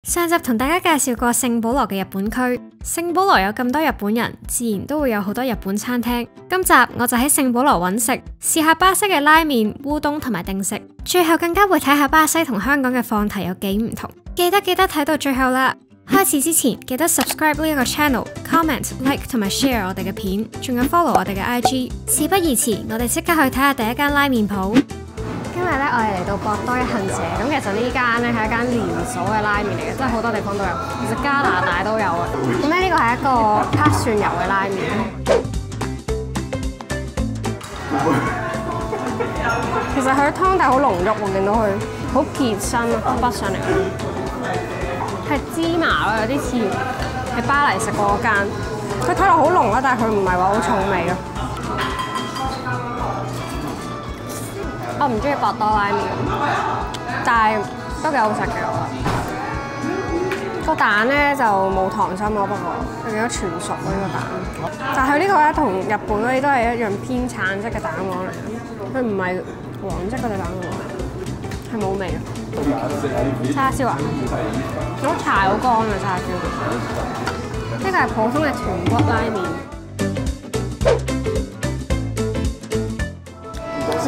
上集同大家介紹過聖保羅嘅日本區，聖保羅有咁多日本人，自然都會有好多日本餐廳。今集我就喺聖保羅揾食，試下巴西嘅拉麵、烏冬同埋定食，最後更加會睇下巴西同香港嘅放題有幾唔同。記得睇到最後啦！開始之前記得 subscribe 呢一個 channel、comment、like 同埋 share 我哋嘅片，仲有 follow 我哋嘅 IG。事不宜遲，我哋即刻去睇下第一間拉麵鋪。今日咧，我哋嚟到博多一幸社，咁其實呢間咧係一間連鎖嘅拉麵嚟嘅，即係好多地方都有，其實加拿大都有啊。咁咧呢個係一個黑蒜油嘅拉麵。其實佢湯底好濃郁喎，見到佢好結身啊，畢上嚟係芝麻咯，有啲似喺巴黎食過嗰間。佢睇落好濃啦，但係佢唔係話好重味咯。我唔中意博多拉麵，但係都幾好食嘅。個蛋咧就冇溏心咯，不過佢幾多全熟咯呢個蛋。但係佢呢個咧同日本嗰啲都係一樣偏橙色嘅蛋黃嚟嘅，佢唔係黃色嗰隻蛋黃，係冇味嘅。叉燒啊，我柴好乾嘅叉燒。呢個係普通嘅豚骨拉麵。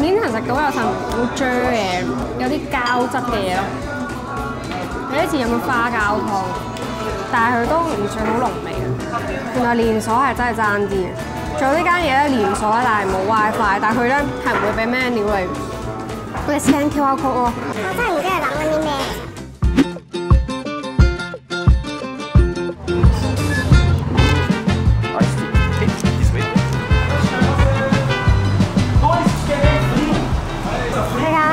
面係食到有陣好嚼嘅，有啲膠質嘅嘢咯，有啲似飲緊花膠湯，但係佢都唔算好濃味嘅。原來連鎖係真係爭啲嘅。仲有呢間嘢咧連鎖咧，但係冇 WiFi，但係佢咧係唔會俾 menu 嚟，佢哋 scan QR code 咯。我真係唔知佢諗緊啲咩。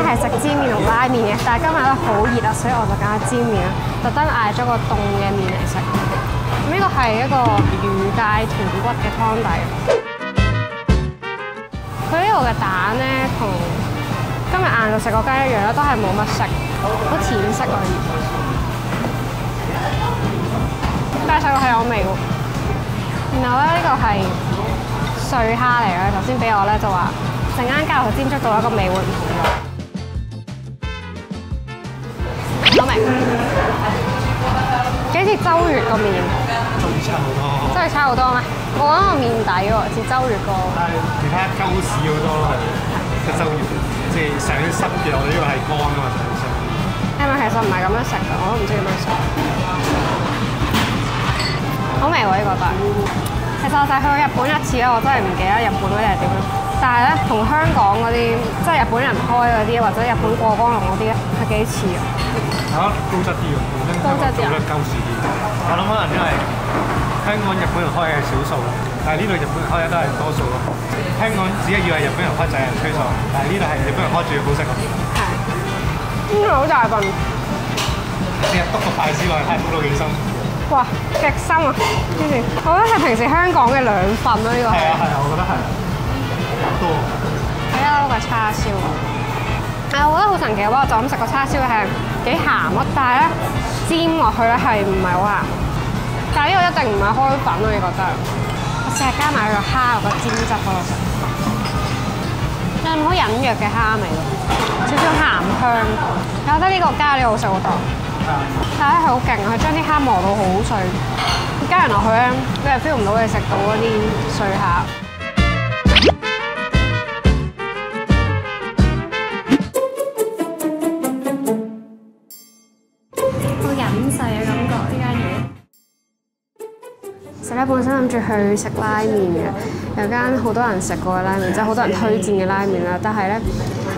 係食煎麵同拉麵嘅，但係今日咧好熱啊，所以我就揀咗煎麵啦。特登嗌咗個凍嘅麵嚟食。咁呢個係一個魚介豚骨嘅湯底。佢呢度嘅蛋咧，同今日晏晝食嗰間一樣啦，都係冇乜色，好淺色而已。但係食落係有味喎。然後咧呢個係碎蝦嚟嘅，頭先俾我咧就話陣間加落去煎粥度一個味會唔同咗。我明，幾似周越個麵，都差好多，真係差好多咩？我覺得個麵底喎似周越個，但係其他鳩屎好多咯，係周越，即係上身嘅。我哋呢個係乾㗎嘛，上身。係咪其實唔係咁樣食㗎？我都唔知點樣食。好味喎呢個都係。其實我就係去過日本一次啦，我真係唔記得日本嗰啲係點樣。但係咧，同香港嗰啲即係日本人開嗰啲，或者日本過江龍嗰啲咧，係幾似啊！嚇，高質啲喎，高質啲啊，鳩屎啲。我諗可能因為香港日本人開嘅係少數，但係呢度日本人開嘅都係多數咯。香港只係以為日本人開就係人吹錯，但係呢度係日本人開最好食咯。係，好大份。成日篤個筷子落去，睇篤到幾深。哇，極深啊！之前我覺得係平時香港嘅2份咯，呢個係。係啊係啊，我覺得係。多。睇下嗰個叉燒，我覺得好神奇喎！我就咁食個叉燒係幾鹹咯，但係咧煎落去咧係唔係好鹹。但係呢個一定唔係開粉咯，你覺得？我成日加埋個蝦個煎汁嗰度食，有好隱約嘅蝦味咯，少少鹹香。我覺得呢個咖喱好食好多。但係咧佢好勁啊！佢將啲蝦磨到好碎，加完落去咧，你係 feel 唔到你食到嗰啲碎蝦。好隱世嘅感覺呢間嘢。其實咧本身諗住去食拉麵嘅，有間好多人食過嘅拉麵，即係好多人推薦嘅拉麵啦。但係咧，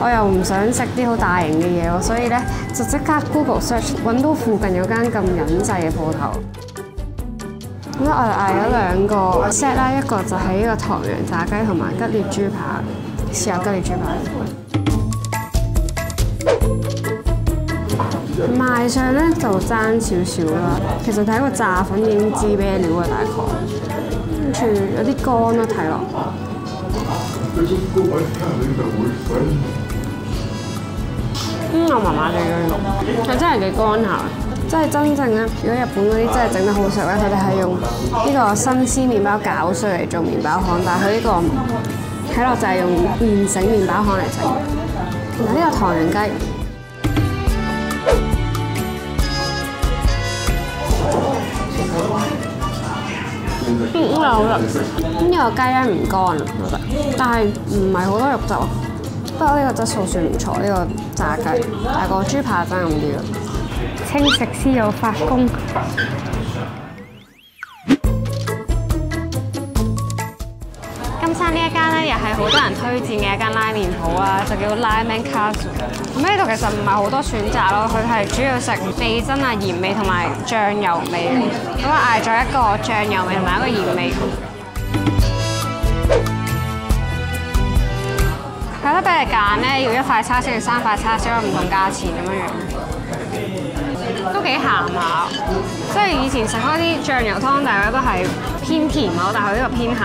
我又唔想食啲好大型嘅嘢喎，所以咧就即刻 Google search 揾到附近有間咁隱世嘅鋪頭。咁咧我就嗌咗2個 set 啦，一個就係呢個唐揚炸雞同埋吉列豬扒，豉油吉列豬扒。賣相咧就爭少少啦，其實睇個炸粉已經知咩料啊，大概。跟住有啲乾咯，睇落。我麻麻地嘅呢個，佢真係幾乾下。即係真正咧，如果日本嗰啲真係整得好食咧，佢哋係用呢個新鮮麵包攪碎嚟做麵包糠，但係佢呢個睇落就係用現成麵包糠嚟整。然後呢個唐揚雞。呢個好食。呢個雞咧唔乾啊，我覺得，但係唔係好多肉汁啊。不過呢個質素算唔錯，呢個炸雞，但係個豬扒真係咁啲咯。清食師有發功。金山呢一間咧，又係好多人推薦嘅一間拉麵鋪啊，就叫拉麵 Castle。咁呢度其實唔係好多選擇咯，佢係主要食味噌啊、鹽味同埋醬油味。咁我嗌咗一個醬油味同埋一個鹽味。有得俾你揀咧，要1塊叉燒定3塊叉燒，有唔同價錢咁樣樣。都幾鹹下，即係以前食開啲醬油湯底咧都係偏甜啊，但係佢呢個偏鹹。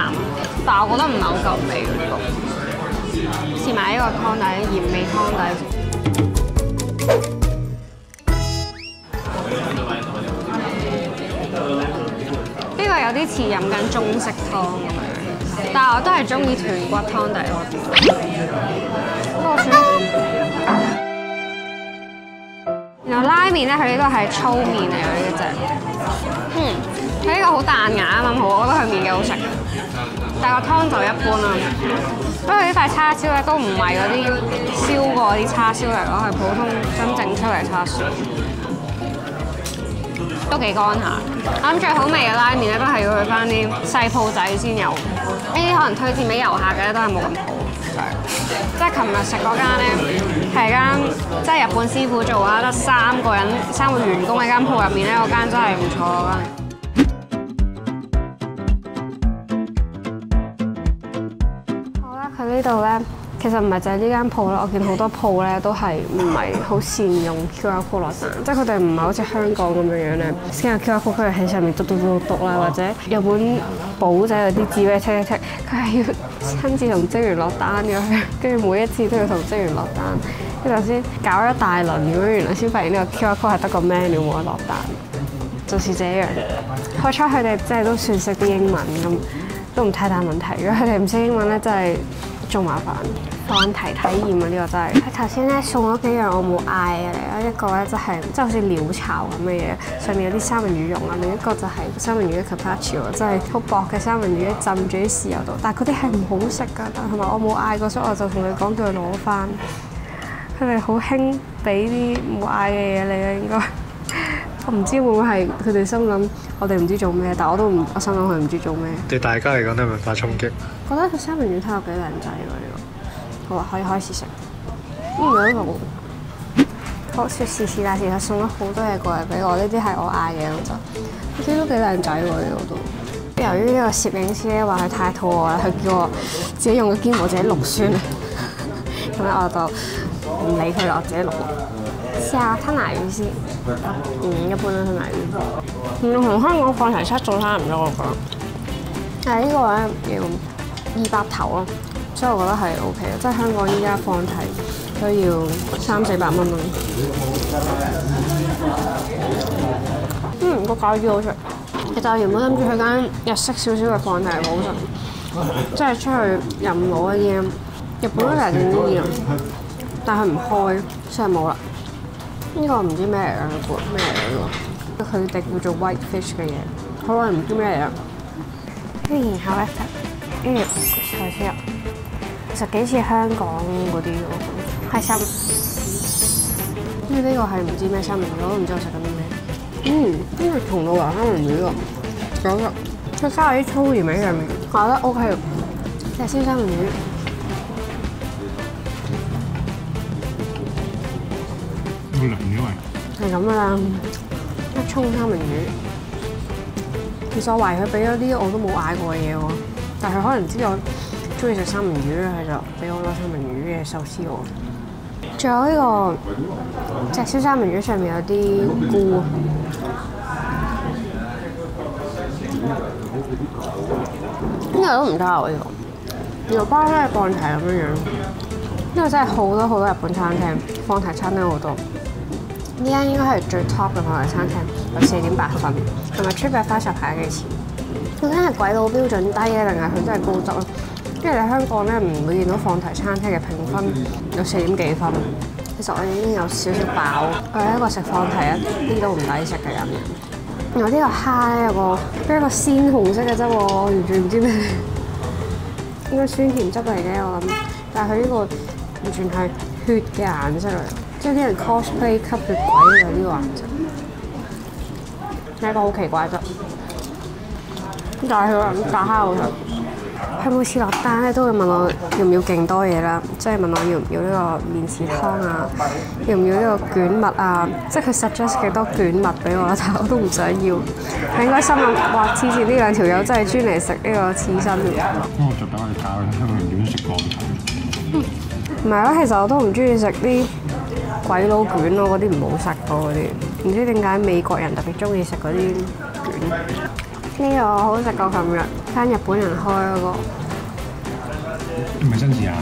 但我覺得唔係好夠味呢個。試埋呢個湯底，鹽味湯底。呢個有啲似飲緊中式湯咁樣，但係我都係中意豚骨湯底多啲。不過算。然後拉麵咧，佢呢個係粗麵嚟嘅呢隻。佢呢個好彈牙啊嘛，我覺得佢麵幾好食。但係個湯就一般啦。不過呢塊叉燒咧都唔係嗰啲燒過啲叉燒嚟咯，係普通真正出嚟叉燒，都幾乾下。我諗最好味嘅拉麵咧，都係要去翻啲細鋪仔先有。呢啲可能推薦俾遊客嘅咧，都係冇咁好。即係琴日食嗰間咧，係間即係日本師傅做啊，得3個員工喺間鋪入面咧，嗰間真係唔錯嗰間。佢呢度咧，其實唔係就係呢間鋪啦，我見好多鋪咧都係唔係好善用 QR code 落單，即係佢哋唔係好似香港咁樣樣咧 scan QR code，佢係喺上面篤啦，或者日本簿仔嗰啲紙俾剔，佢係要親自同職員落單咁樣，跟住每一次都要同職員落單，跟住頭先搞咗一大輪咁樣，原來先發現呢個 QR code 係得個 menu 冇得落單，就是這樣。好彩佢哋真係都算識啲英文咁。都唔太大問題。如果佢哋唔識英文咧，真係仲麻煩。放題體驗啊，呢個真係。佢頭先咧送咗幾樣我冇嗌嘅嚟啦，一個咧就係即係好似鳥巢咁嘅嘢，上面有啲三文魚蓉啦，另一個就係三文魚嘅 carpaccio， 即係好薄嘅三文魚浸住啲豉油度，但係嗰啲係唔好食㗎，同埋我冇嗌過，所以我就同佢講叫佢攞翻。佢哋好興俾啲冇嗌嘅嘢你啊，應該。我唔知會唔會係佢哋心諗我哋唔知做咩，但我心諗佢唔知做咩。對大家嚟講都係文化衝擊。覺得佢三文魚睇落幾靚仔喎呢個。好啊，可以開始食。有呢個好説時大時，佢送咗好多嘢過嚟俾我，呢啲係我嗌嘅我就。呢啲都幾靚仔喎呢個都。由於呢個攝影師咧話佢太肚餓啦，佢叫我自己用個堅果自己淥酸。咁咧我就唔理佢啦，我自己淥。試下吞拿魚先，一般啦吞拿魚。同香港放題七做差唔多我覺得，但係呢個咧要200頭咯，所以我覺得係 OK 嘅。即係香港依家放題都要300-400蚊咯。個餃子好食。其實我原本諗住去間日式少少嘅放題好食，即係出去任攞一啲日本嗰啲點啲啊，但係佢唔開，所以冇啦。呢個唔知咩嚟㗎，咩嚟㗎呢個？佢哋叫做 white fish 嘅嘢，好耐唔知咩嚟啦。跟住然後咧，跟住菜絲啊，其實幾似香港嗰啲喎，係深。跟住呢個係唔知咩三文魚，我都唔知我食緊啲咩。跟住松露油三文魚喎，有得佢加喺啲粗鹽喺上面，我覺得 OK。石燒三文魚。係咁噶啦，一葱三文魚。其實我懷疑佢俾咗啲我都冇嗌過嘅嘢喎，但係可能知我中意食三文魚咧，佢就俾好多三文魚嘅壽司我。仲有呢個石燒三文魚上面有啲菇，呢個都唔差喎呢個。肉包咧放題咁樣樣，呢個真係好多日本餐廳放題餐廳好多。呢間應該係最 top 嘅放題餐廳，有4.8分，同埋TripAdvisor排幾錢？究竟係鬼佬標準低咧，定係佢真係高質咧？因為你香港咧唔會見到放題餐廳嘅評分有4點幾分。其實我已經有少少飽，我係一個食放題一啲都唔抵食嘅人。然後呢個蝦咧有一個鮮紅色嘅汁喎，我完全唔知咩，應該酸甜汁嚟嘅我諗，但係佢呢個完全係血嘅顏色嚟，即係啲人 cosplay 吸血鬼嘅呢個顏色，係一個好奇怪嘅汁。但係佢話炸蝦好食。佢每次落單咧都會問我要唔要勁多嘢啦，即係問我要唔要呢個麵豉湯啊，要唔要呢個卷物啊，即係佢 suggest 幾多卷物俾我，但係我都唔想要。佢應該心諗，哇！黐線呢兩條友真係專嚟食呢個刺身嘅。咁我就俾我哋教香港人點食乾睇。唔係咯，其實我都唔中意食啲鬼佬卷咯，嗰啲唔好食咯嗰啲。唔知點解美國人特別中意食嗰啲卷。呢個好食過琴日間日本人開嗰個。唔係真事啊？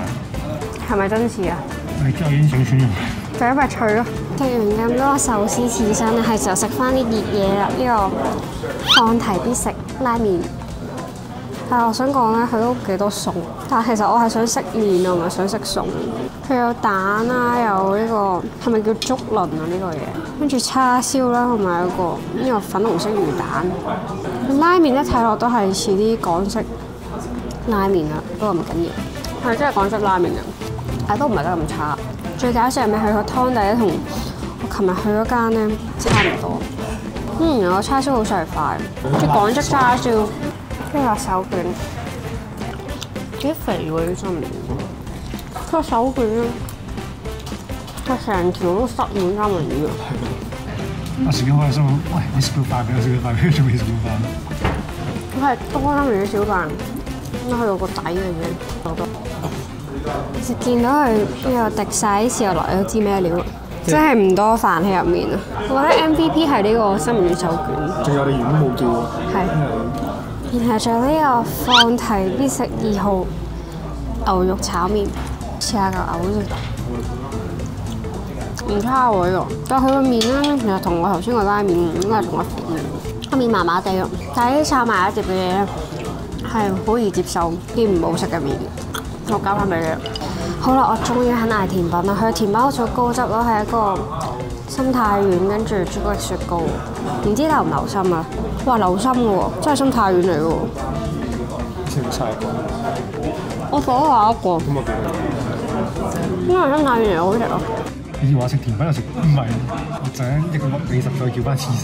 係咪真事啊？你之後已經整穿咗。就因為脆咯。食完咁多壽司刺身咧，係時候食翻啲熱嘢啦。呢個放題必食拉麵。但係我想講咧，佢都幾多餸。但係其實我係想食麵啊，唔係想食餸。佢有蛋啦，有呢個係咪叫竹輪啊？呢個嘢，跟住叉燒啦，同埋有個呢個粉紅色魚蛋。拉麵一睇落都係似啲港式拉麵啊，不過唔緊要，係真係港式拉麵啊，但都唔係得咁差。最搞笑係咪佢個湯底咧同我琴日去嗰間咧差唔多。個叉燒好細塊，啲港式叉燒，跟住個手卷幾肥喎呢真。個手卷咧，佢成條都塞滿三文魚啊！我食咗開心，喂！你食到飯俾我，食到飯俾我，仲未食到飯。佢係多三文魚小飯，咁去到個底嘅啫，好多。其實見到佢呢個滴晒啲豉油落嚟都知咩料，真係唔多飯喺入面啊！我覺得 MVP 係呢個三文魚手卷。仲有你原本冇叫喎。係。然後仲有呢個放題必食2號牛肉炒麵，試下嚿牛先。唔差喎呢個，但係佢個麵咧，其實同我頭先個拉麵應該係同一款嘅。個麵麻麻地咯，但係啲炒埋一碟嘅嘢咧係好易接受啲唔好食嘅麵。我交翻俾你。好啦，我終於肯嗌甜品啦！佢嘅甜品好似好高質咯，係一個心太軟跟住朱古力雪糕，唔知流唔流心啊？哇，流心嘅喎，真係心太軟嚟嘅喎。食晒個。我數下一個。咁我幾多？因為心太軟嚟好食咯。你要話食甜品又食，唔係，我就一個140再叫翻刺身。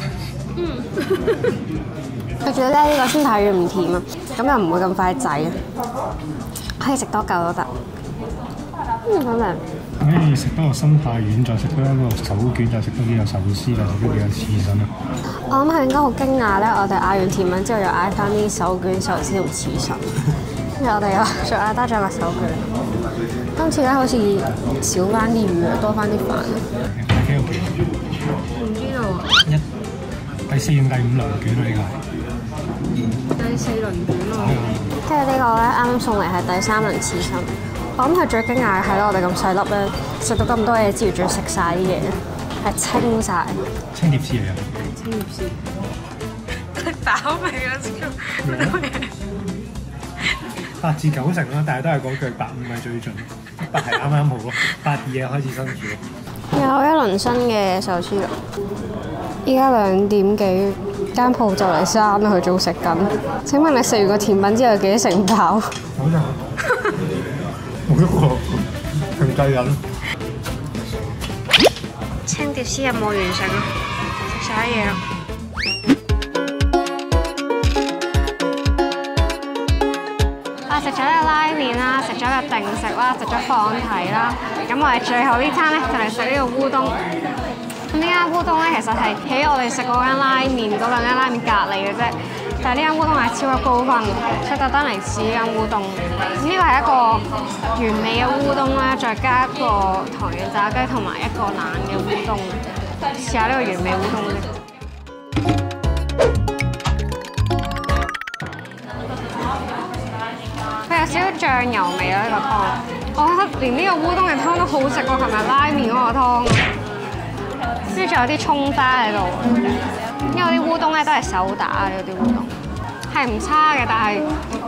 佢仲要咧呢個心太軟唔甜啊，咁又唔會咁快滯啊，可以食多嚿都得。好靚。可以食多個心太軟，再食多一個手卷，再食多幾個壽司，再食多幾個刺身啊！我諗佢應該好驚訝咧，我哋嗌完甜品之後又嗌翻啲手卷、壽司同刺身，跟住我哋又再嗌多咗個手卷。今次咧好似少翻啲魚啊，多翻啲飯。幾多件？唔知道喎。第4定第5輪卷啊？呢個係。第4輪卷咯。跟住呢個咧，啱啱送嚟係第3輪刺身。我諗佢最驚訝嘅係咧，我哋咁細粒咧，食到咁多嘢之餘，仲要食晒啲嘢，係清晒。清碟絲嚟啊！清碟絲。佢飽未啊？食咗咁多嘢。8至9成啦，但係都係嗰句8唔係最盡，8係啱啱好咯，8嘢開始辛苦。有一輪新嘅壽司啦，依家2點幾，間鋪就嚟閂啦，佢仲食緊。請問你食完個甜品之後幾成飽？好就冇一個強計緊。清碟絲有冇完成啊？食晒嘢啦。食咗個拉麵啦，食咗個定食啦，食咗放題啦。咁我哋最後呢餐咧就嚟食呢個烏冬。咁呢間烏冬咧其實係喺我哋食嗰間拉麵嗰兩間拉麵隔離嘅啫。但係呢間烏冬係超級高分，所以特登嚟試呢間烏冬。咁呢個係一個原味嘅烏冬啦，再加一個糖醋炸雞同埋一個冷嘅烏冬。試下呢個原味烏冬先。有少少醬油味啦呢個湯，我覺得連呢個烏冬嘅湯都好食過琴日拉麵嗰個湯，跟住仲有啲葱花喺度，因為啲烏冬咧都係手打嘅，啲烏冬係唔差嘅，但係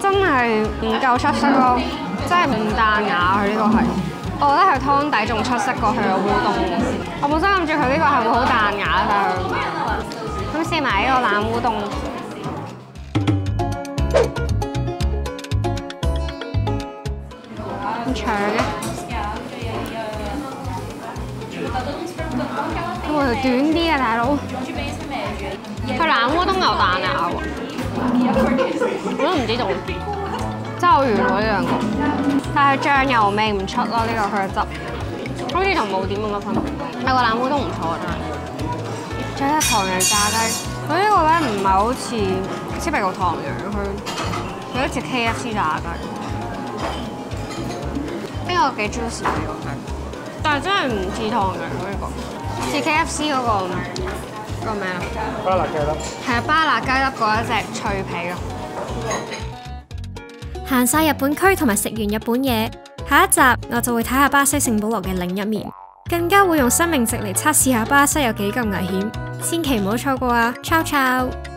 真係唔夠出色咯，真係唔彈牙佢呢個係，我覺得佢湯底仲出色過佢個烏冬。我本身諗住佢呢個係會好彈牙，但係咁試試埋呢個冷烏冬。咁長嘅，哇，短啲啊，大佬！佢冷烏冬有蛋咬喎，我都唔知道，爭完喎呢兩個，但係醬油味唔出咯，呢個佢嘅汁，好似同冇點咁嘅分別。但個冷烏冬唔錯真係。仲有唐揚炸雞，佢呢個咧唔係好似超鼻個唐揚，佢好似 KFC 炸雞。呢個幾 juicy 嘅我覺得，但係真係唔似唐揚呢個，似 KFC 嗰個咩啊？巴辣雞粒。係啊，巴辣雞粒嗰一隻脆皮咯。行晒日本區同埋食完日本嘢，下一集我就會睇下巴西聖保羅嘅另一面，更加會用生命值嚟測試下巴西有幾咁危險，千祈唔好錯過啊！Ciao ciao。